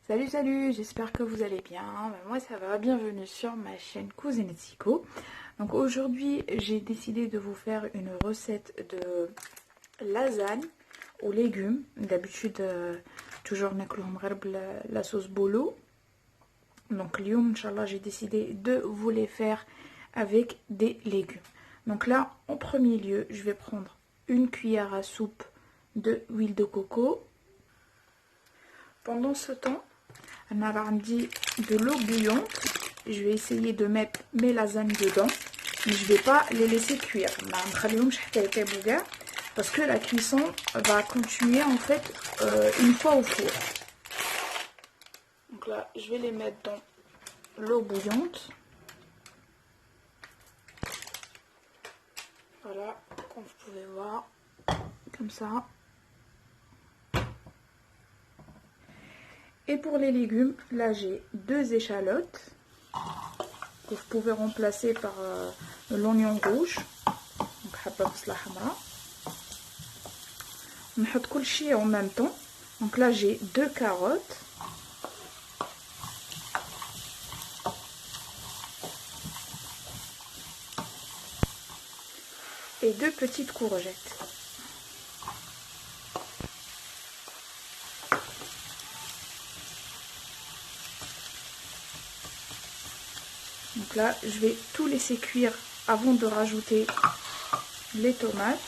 Salut, j'espère que vous allez bien. Moi ça va, bienvenue sur ma chaîne Cousine Tsico. Donc aujourd'hui j'ai décidé de vous faire une recette de lasagne aux légumes. D'habitude toujours ناكلهم غير la sauce bolo. Donc اليوم Inch'Allah j'ai décidé de vous les faire avec des légumes. Donc là en premier lieu je vais prendre une cuillère à soupe de huile de coco. Pendant ce temps, on a de l'eau bouillante. Je vais essayer de mettre mes lasagnes dedans, mais je ne vais pas les laisser cuire. Parce que la cuisson va continuer en fait une fois au four. Donc là, je vais les mettre dans l'eau bouillante. Voilà, comme vous pouvez voir, comme ça. Et pour les légumes, là j'ai 2 échalotes que vous pouvez remplacer par l'oignon rouge. Donc حبة بصلة حمراء. نحط كل شيء en même temps. Donc là j'ai 2 carottes. Et 2 petites courgettes. Donc là, je vais tout laisser cuire avant de rajouter les tomates.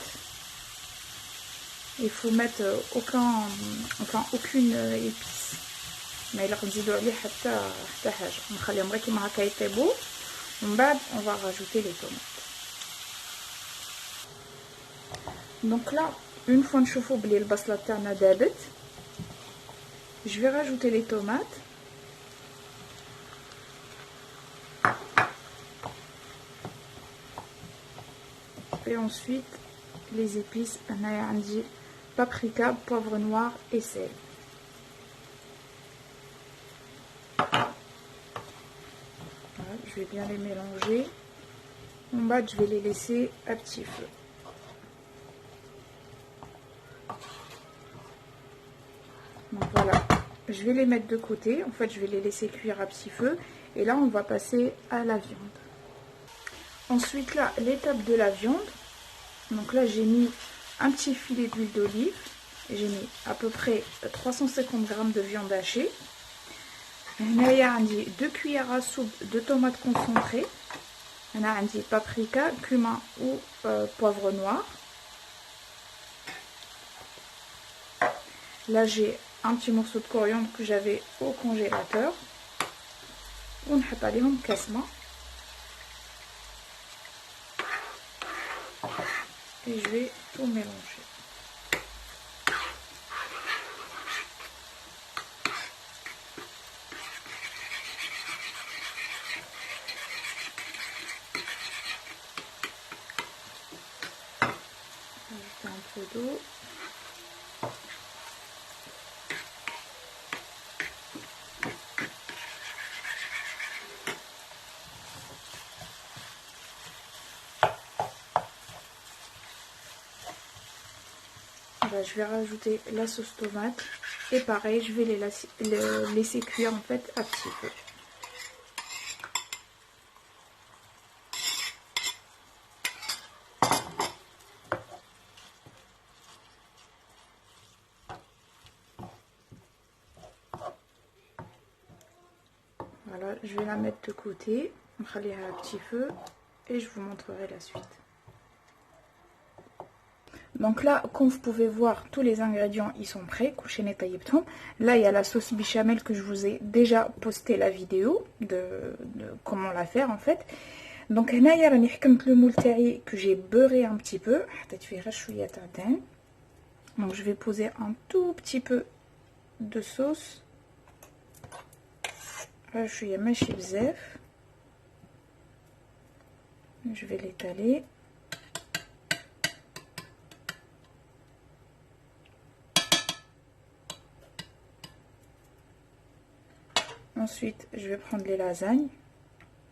Il faut mettre aucune épice. Mais il on va rajouter les tomates. Donc là, une fois que je vais rajouter les tomates. Et ensuite les épices, paprika, poivre noir et sel. Voilà, je vais bien les mélanger. En bas, je vais les laisser à petit feu. Donc voilà, je vais les mettre de côté. En fait, je vais les laisser cuire à petit feu. Et là, on va passer à la viande. Ensuite, là, l'étape de la viande. Donc là, j'ai mis un petit filet d'huile d'olive. J'ai mis à peu près 350 g de viande hachée. Là, j'ai 2 cuillères à soupe de tomates concentrées. Là, j'ai paprika, cumin ou poivre noir. Là, j'ai un petit morceau de coriandre que j'avais au congélateur. On a pas les kasma. Et je vais tout mélanger. Ajouter un peu d'eau. Je vais rajouter la sauce tomate et pareil, je vais les laisser cuire en fait à petit feu. Voilà, je vais la mettre de côté, on va aller à petit feu et je vous montrerai la suite. Donc là, comme vous pouvez voir, tous les ingrédients ils sont prêts. Là, il y a la sauce béchamel que je vous ai déjà posté la vidéo de comment la faire en fait. Donc là, il y a le moule terrier que j'ai beurré un petit peu. Donc je vais poser un tout petit peu de sauce. Je vais l'étaler. Ensuite, je vais prendre les lasagnes.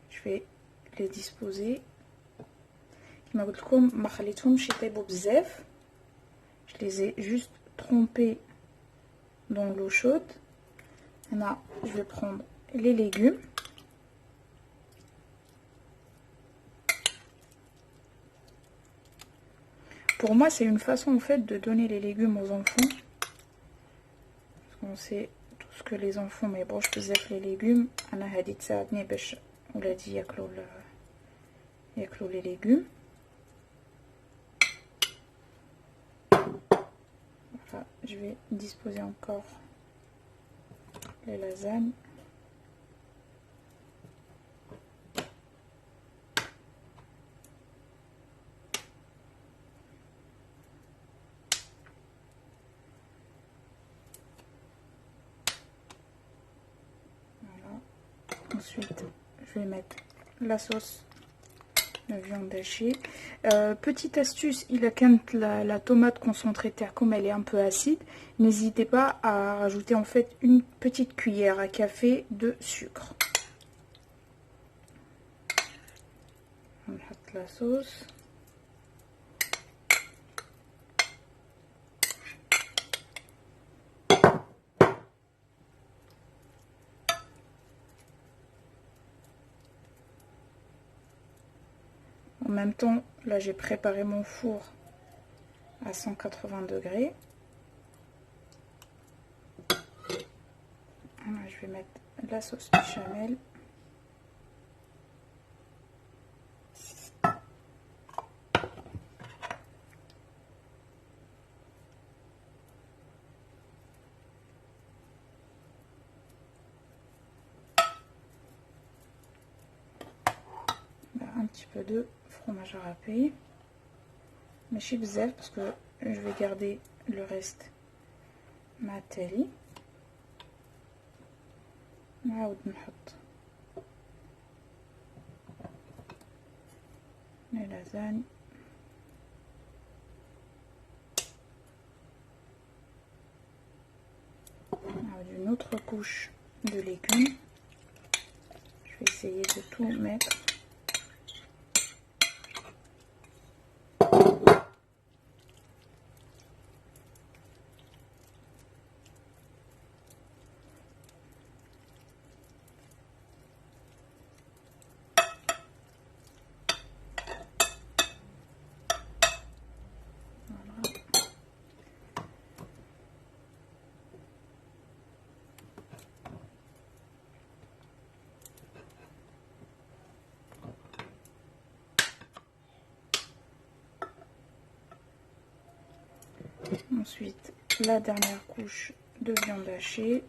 Je vais les disposer. Je les ai juste trempées dans l'eau chaude. Là, je vais prendre les légumes. Pour moi, c'est une façon en fait de donner les légumes aux enfants. Parce qu'on sait tout ce que les enfants, mais bon, je faisais les légumes. Anna a dit ça, on l'a dit, il y a les légumes. Voilà, je vais disposer encore les lasagnes. Ensuite, je vais mettre la sauce de viande hachée. Petite astuce, il a quand la tomate concentrée terre, comme elle est un peu acide, n'hésitez pas à rajouter en fait une petite cuillère à café de sucre. On met la sauce. En même temps, là j'ai préparé mon four à 180 degrés. Voilà, je vais mettre la sauce béchamel. Un petit peu de fromage râpé. Mais chez bzef parce que je vais garder le reste mateli. نعاود نحط les lasagnes. Une autre couche de légumes. Je vais essayer de tout mettre. Ensuite, la dernière couche de viande hachée.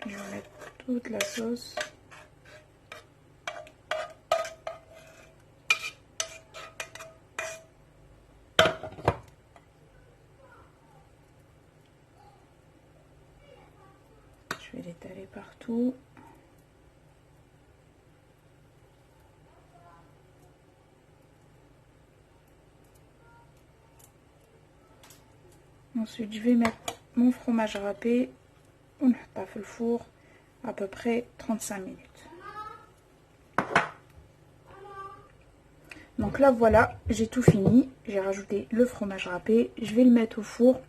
Je vais mettre toute la sauce. Je vais l'étaler partout. Ensuite, je vais mettre mon fromage râpé. On a fait le four à peu près 35 minutes. Donc là voilà, j'ai tout fini. J'ai rajouté le fromage râpé. Je vais le mettre au four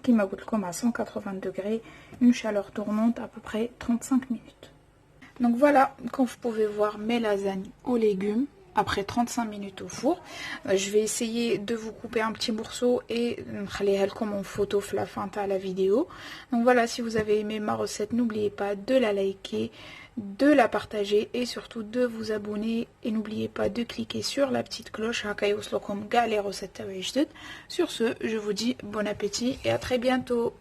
qui m'a goûté comme à 180 degrés, une chaleur tournante à peu près 35 minutes. Donc voilà, comme vous pouvez voir, mes lasagnes aux légumes après 35 minutes au four. Je vais essayer de vous couper un petit morceau et comme en photo la fin à la vidéo. Donc voilà, si vous avez aimé ma recette, n'oubliez pas de la liker, de la partager et surtout de vous abonner. Et n'oubliez pas de cliquer sur la petite cloche. Sur ce, je vous dis bon appétit et à très bientôt.